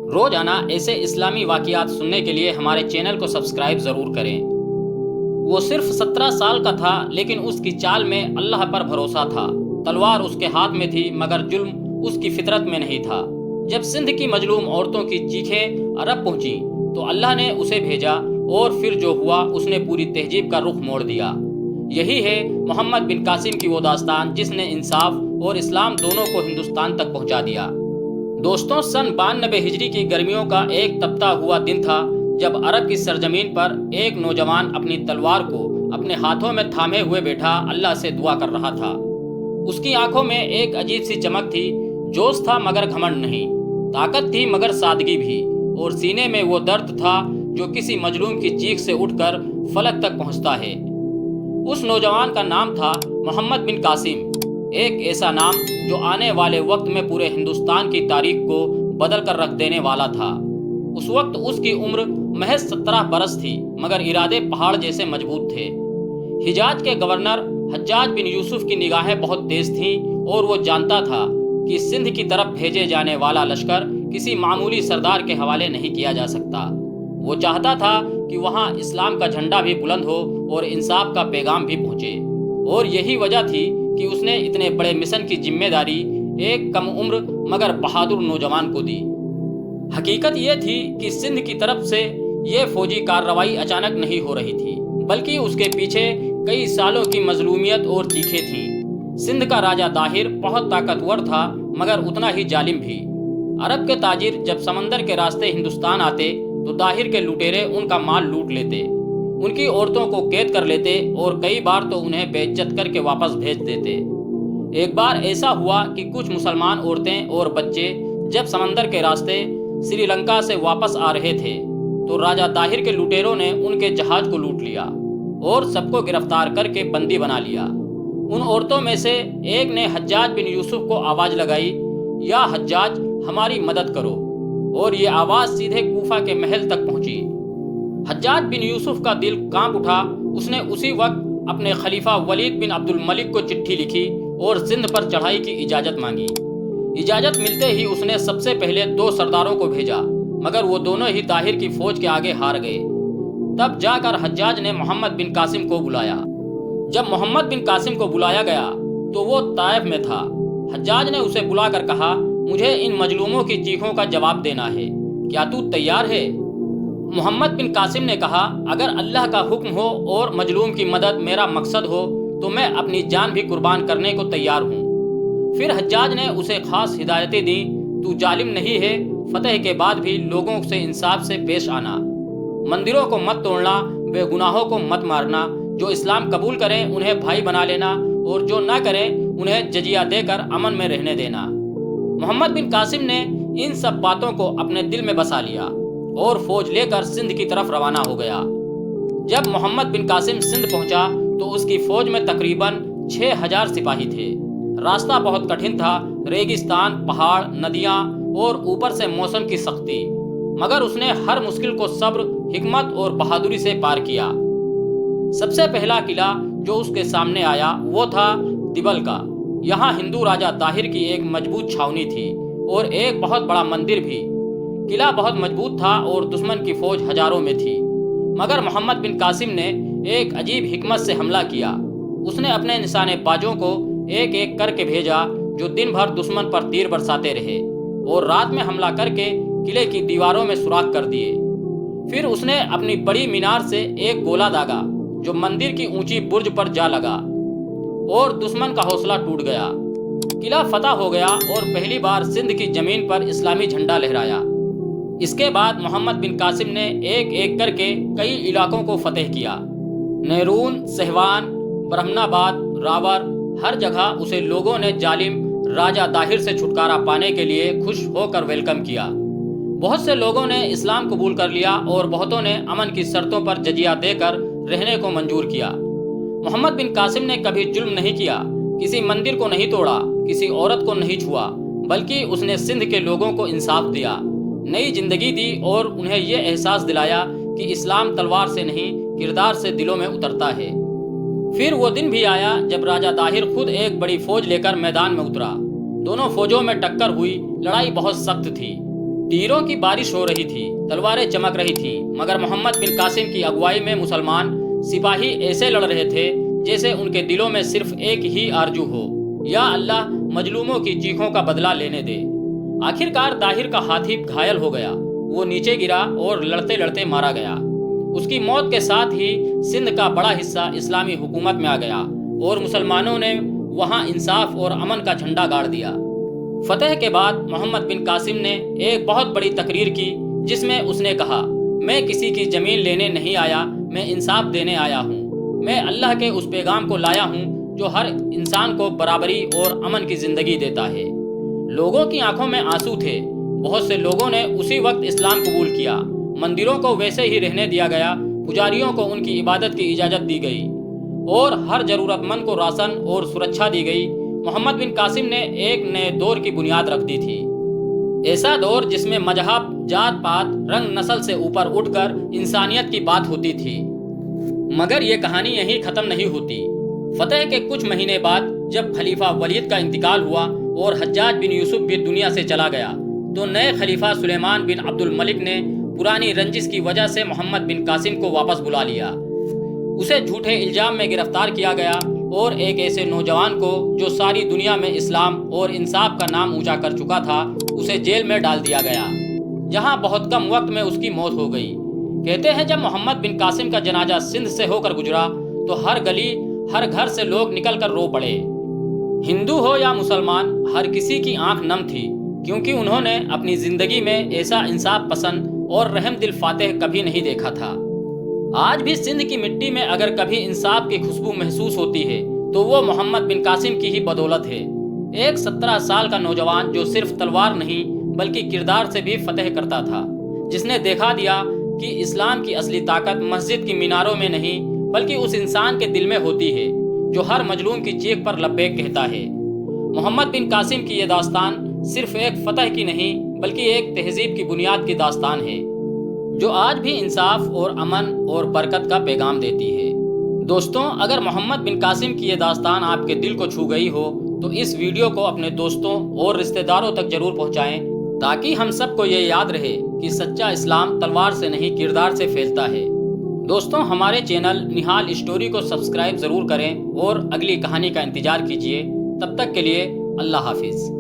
روزانہ ایسے اسلامی واقعات سننے کے لیے ہمارے چینل کو سبسکرائب ضرور کریں۔ وہ صرف 17 سال کا تھا، لیکن اس کی چال میں اللہ پر بھروسہ تھا۔ تلوار اس کے ہاتھ میں تھی، مگر ظلم اس کی فطرت میں نہیں تھا۔ جب سندھ کی مظلوم عورتوں کی چیخیں عرب پہنچی تو اللہ نے اسے بھیجا، اور پھر جو ہوا اس نے پوری تہذیب کا رخ موڑ دیا۔ یہی ہے محمد بن قاسم کی وہ داستان جس نے انصاف اور اسلام دونوں کو ہندوستان تک پہنچا دیا۔ دوستوں، سن 92 ہجری کی گرمیوں کا ایک تپتا ہوا دن تھا جب عرب کی سرزمین پر ایک نوجوان اپنی تلوار کو اپنے ہاتھوں میں تھامے ہوئے بیٹھا اللہ سے دعا کر رہا تھا۔ اس کی آنکھوں میں ایک عجیب سی چمک تھی، جوش تھا مگر گھمنڈ نہیں، طاقت تھی مگر سادگی بھی، اور سینے میں وہ درد تھا جو کسی مظلوم کی چیخ سے اٹھ کر فلک تک پہنچتا ہے۔ اس نوجوان کا نام تھا محمد بن قاسم، ایک ایسا نام جو آنے والے وقت میں پورے ہندوستان کی تاریخ کو بدل کر رکھ دینے والا تھا۔ اس وقت اس کی عمر محض 17 برس تھی، مگر ارادے پہاڑ جیسے مضبوط تھے۔ حجاز کے گورنر حجاج بن یوسف کی نگاہیں بہت تیز تھیں، اور وہ جانتا تھا کہ سندھ کی طرف بھیجے جانے والا لشکر کسی معمولی سردار کے حوالے نہیں کیا جا سکتا۔ وہ چاہتا تھا کہ وہاں اسلام کا جھنڈا بھی بلند ہو اور انصاف کا پیغام بھی پہنچے، اور یہی وجہ تھی کہ اس نے اتنے بڑے مشن کی ذمہ داری ایک کم عمر مگر بہادر نوجوان کو دی۔ حقیقت یہ تھی کہ سندھ کی طرف سے یہ فوجی کارروائی اچانک نہیں ہو رہی تھی، بلکہ اس کے پیچھے کئی سالوں کی مظلومیت اور چیخیں تھیں۔ سندھ کا راجہ طاہر بہت طاقتور تھا مگر اتنا ہی ظالم بھی۔ عرب کے تاجر جب سمندر کے راستے ہندوستان آتے تو طاہر کے لٹیرے ان کا مال لوٹ لیتے، ان کی عورتوں کو قید کر لیتے اور کئی بار تو انہیں بے عزت کر کے واپس بھیج دیتے۔ ایک بار ایسا ہوا کہ کچھ مسلمان عورتیں اور بچے جب سمندر کے راستے سری لنکا سے واپس آ رہے تھے تو راجہ طاہر کے لٹیروں نے ان کے جہاز کو لوٹ لیا اور سب کو گرفتار کر کے بندی بنا لیا۔ ان عورتوں میں سے ایک نے حجاج بن یوسف کو آواز لگائی، یا حجاج ہماری مدد کرو، اور یہ آواز سیدھے کوفہ کے محل تک پہنچی۔ حجاج بن یوسف کا دل کانپ اٹھا۔ اس نے اسی وقت اپنے خلیفہ ولید بن عبد الملک کو چٹھی لکھی اور سندھ پر چڑھائی کی اجازت مانگی۔ اجازت ملتے ہی اس نے سب سے پہلے 2 سرداروں کو بھیجا، مگر وہ دونوں ہی طاہر کی فوج کے آگے ہار گئے۔ تب جا کر حجاج نے محمد بن قاسم کو بلایا۔ جب محمد بن قاسم کو بلایا گیا تو وہ طائف میں تھا۔ حجاج نے اسے بلا کر کہا، مجھے ان مظلوموں کی چیخوں کا جواب دینا ہے، کیا تو تیار ہے؟ محمد بن قاسم نے کہا، اگر اللہ کا حکم ہو اور مظلوم کی مدد میرا مقصد ہو تو میں اپنی جان بھی قربان کرنے کو تیار ہوں۔ پھر حجاج نے اسے خاص ہدایتیں دیں، تو ظالم نہیں ہے، فتح کے بعد بھی لوگوں سے انصاف سے پیش آنا، مندروں کو مت توڑنا، بے گناہوں کو مت مارنا، جو اسلام قبول کریں انہیں بھائی بنا لینا، اور جو نہ کریں انہیں جزیہ دے کر امن میں رہنے دینا۔ محمد بن قاسم نے ان سب باتوں کو اپنے دل میں بسا لیا اور فوج لے کر سندھ کی طرف روانہ ہو گیا۔ جب محمد بن قاسم سندھ پہنچا تو اس کی فوج میں تقریباً 6000 سپاہی تھے۔ راستہ بہت کٹھن تھا، ریگستان، پہاڑ، ندیاں اور اوپر سے موسم کی سختی، مگر اس نے ہر مشکل کو صبر، حکمت اور بہادری سے پار کیا۔ سب سے پہلا قلعہ جو اس کے سامنے آیا وہ تھا دبل کا۔ یہاں ہندو راجہ طاہر کی ایک مضبوط چھاونی تھی اور ایک بہت بڑا مندر بھی۔ قلعہ بہت مضبوط تھا اور دشمن کی فوج ہزاروں میں تھی، مگر محمد بن قاسم نے ایک عجیب حکمت سے حملہ کیا۔ اس نے اپنے نشانے بازوں کو ایک ایک کر کے بھیجا جو دن بھر دشمن پر تیر برساتے رہے، اور رات میں حملہ کر کے قلعے کی دیواروں میں سوراخ کر دیے۔ پھر اس نے اپنی بڑی مینار سے ایک گولا داغا جو مندر کی اونچی برج پر جا لگا، اور دشمن کا حوصلہ ٹوٹ گیا۔ قلعہ فتح ہو گیا اور پہلی بار سندھ کی زمین پر اسلامی جھنڈا لہرایا۔ اس کے بعد محمد بن قاسم نے ایک ایک کر کے کئی علاقوں کو فتح کیا۔ نیرون، سہوان، برہمن آباد، راور، ہر جگہ اسے لوگوں نے ظالم راجہ طاہر سے چھٹکارا پانے کے لیے خوش ہو کر ویلکم کیا۔ بہت سے لوگوں نے اسلام قبول کر لیا اور بہتوں نے امن کی شرطوں پر جزیہ دے کر رہنے کو منظور کیا۔ محمد بن قاسم نے کبھی ظلم نہیں کیا، کسی مندر کو نہیں توڑا، کسی عورت کو نہیں چھوا، بلکہ اس نے سندھ کے لوگوں کو انصاف دیا، نئی زندگی دی اور انہیں یہ احساس دلایا کہ اسلام تلوار سے نہیں کردار سے دلوں میں اترتا ہے۔ پھر وہ دن بھی آیا جب راجہ طاہر خود ایک بڑی فوج لے کر میدان میں اترا۔ دونوں فوجوں میں ٹکر ہوئی، لڑائی بہت سخت تھی۔ تیروں کی بارش ہو رہی تھی، تلواریں چمک رہی تھیں، مگر محمد بن قاسم کی اگوائی میں مسلمان سپاہی ایسے لڑ رہے تھے جیسے ان کے دلوں میں صرف ایک ہی آرزو ہو، یا اللہ مظلوموں کی چیخوں کا بدلہ لینے دے۔ آخرکار طاہر کا ہاتھی گھائل ہو گیا، وہ نیچے گرا اور لڑتے لڑتے مارا گیا۔ اس کی موت کے ساتھ ہی سندھ کا بڑا حصہ اسلامی حکومت میں آ گیا اور مسلمانوں نے وہاں انصاف اور امن کا جھنڈا گاڑ دیا۔ فتح کے بعد محمد بن قاسم نے ایک بہت بڑی تقریر کی جس میں اس نے کہا، میں کسی کی زمین لینے نہیں آیا، میں انصاف دینے آیا ہوں۔ میں اللہ کے اس پیغام کو لایا ہوں جو ہر انسان کو برابری اور امن کی زندگی دیتا ہے۔ لوگوں کی آنکھوں میں آنسو تھے، بہت سے لوگوں نے اسی وقت اسلام قبول کیا، مندروں کو ویسے ہی رہنے دیا گیا، پجاریوں کو ان کی عبادت کی اجازت دی گئی اور ہر ضرورت مند کو راشن اور سرکشا دی گئی۔ محمد بن قاسم نے ایک نئے دور کی بنیاد رکھ دی تھی، ایسا دور جس میں مذہب، جات پات، رنگ نسل سے اوپر اٹھ کر انسانیت کی بات ہوتی تھی۔ مگر یہ کہانی یہیں ختم نہیں ہوتی۔ فتح کے کچھ مہینے بعد جب خلیفہ ولید کا انتقال ہوا اور حجاج بن یوسف بھی دنیا سے چلا گیا تو نئے خلیفہ سلیمان بن عبد الملک نے پرانی رنجش کی وجہ سے محمد بن قاسم کو واپس بلا لیا۔ اسے جھوٹے الزام میں گرفتار کیا گیا اور ایک ایسے نوجوان کو جو ساری دنیا میں اسلام اور انصاف کا نام اونچا کر چکا تھا اسے جیل میں ڈال دیا گیا، جہاں بہت کم وقت میں اس کی موت ہو گئی۔ کہتے ہیں جب محمد بن قاسم کا جنازہ سندھ سے ہو کر گزرا تو ہر گلی، ہر گھر سے لوگ نکل کر رو پڑے۔ ہندو ہو یا مسلمان، ہر کسی کی آنکھ نم تھی، کیونکہ انہوں نے اپنی زندگی میں ایسا انصاف پسند اور رحم دل فاتح کبھی نہیں دیکھا تھا۔ آج بھی سندھ کی مٹی میں اگر کبھی انصاف کی خوشبو محسوس ہوتی ہے تو وہ محمد بن قاسم کی ہی بدولت ہے۔ ایک 17 سال کا نوجوان جو صرف تلوار نہیں بلکہ کردار سے بھی فتح کرتا تھا، جس نے دکھا دیا کہ اسلام کی اصلی طاقت مسجد کی میناروں میں نہیں بلکہ اس انسان کے دل میں ہوتی ہے جو ہر مظلوم کی چیخ پر لبیک کہتا ہے۔ محمد بن قاسم کی یہ داستان صرف ایک فتح کی نہیں بلکہ ایک تہذیب کی بنیاد کی داستان ہے جو آج بھی انصاف اور امن اور برکت کا پیغام دیتی ہے۔ دوستوں، اگر محمد بن قاسم کی یہ داستان آپ کے دل کو چھو گئی ہو تو اس ویڈیو کو اپنے دوستوں اور رشتہ داروں تک ضرور پہنچائیں تاکہ ہم سب کو یہ یاد رہے کہ سچا اسلام تلوار سے نہیں کردار سے پھیلتا ہے۔ دوستوں، ہمارے چینل نہال اسٹوری کو سبسکرائب ضرور کریں اور اگلی کہانی کا انتظار کیجیے۔ تب تک کے لیے اللہ حافظ۔